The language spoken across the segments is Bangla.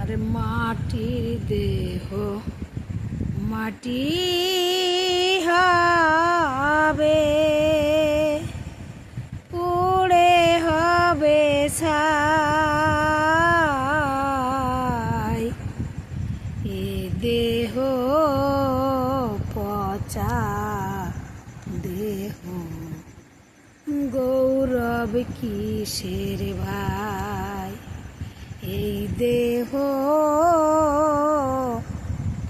আরে মাটির দেহ মাটি হবে, পুড়ে হবে ছাই। এ দেহ পচা দেহ, গৌরব কিসের ভাই? এই দেহ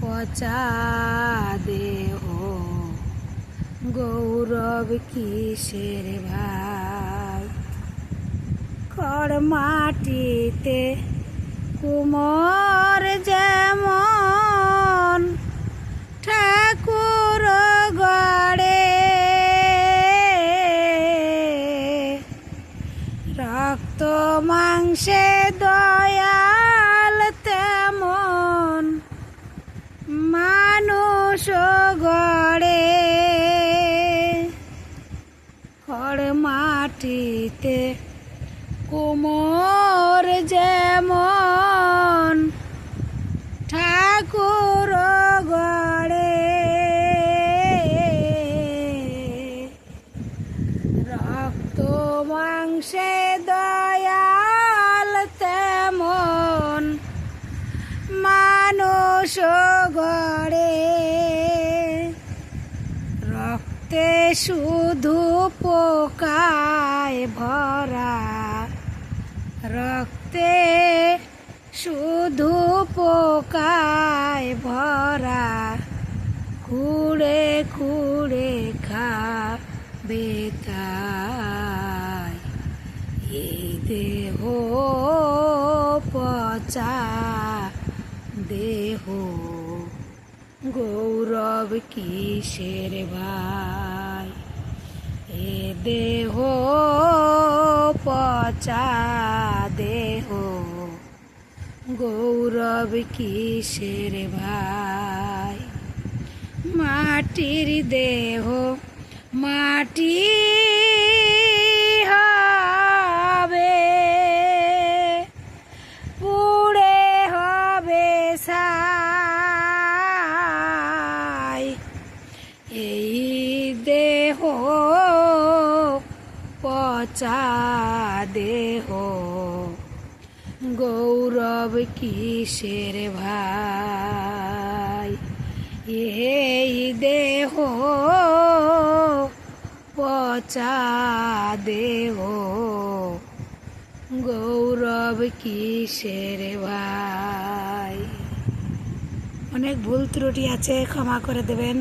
পচা দেহ, গৌরব কিসের ভাই? খড় মাটিতে কুমোর যেমন ঠাকুর গড়ে, রক্ত মাংসে দয়াল তেমন মানুষ গড়ে। খড় মাটিতে কুমোর যেমন ঠাকুর গড়ে, রক্ত মাংসে দয়াল তেমন মানুষ গড়ে। রক্তে শুধু পোকায় ভরা, রক্তে শুধু পোকায় ভরা, খুঁড়ে খুঁড়ে খাবে তাই। এই দেহ পচা দেহ, গৌরব কিসের ভাই? এ দেহ পচা দেহ, গৌরব কিসের ভাই? মাটির দেহ মাটি হবে, পুড়ে হবে ছাই। এই দেহ পচা দেহ, গৌরব কিসের ভাই? এই দেহ পচা দেহ, গৌরব কিসের ভাই? অনেক ভুল ত্রুটি আছে, ক্ষমা করে দেবেন।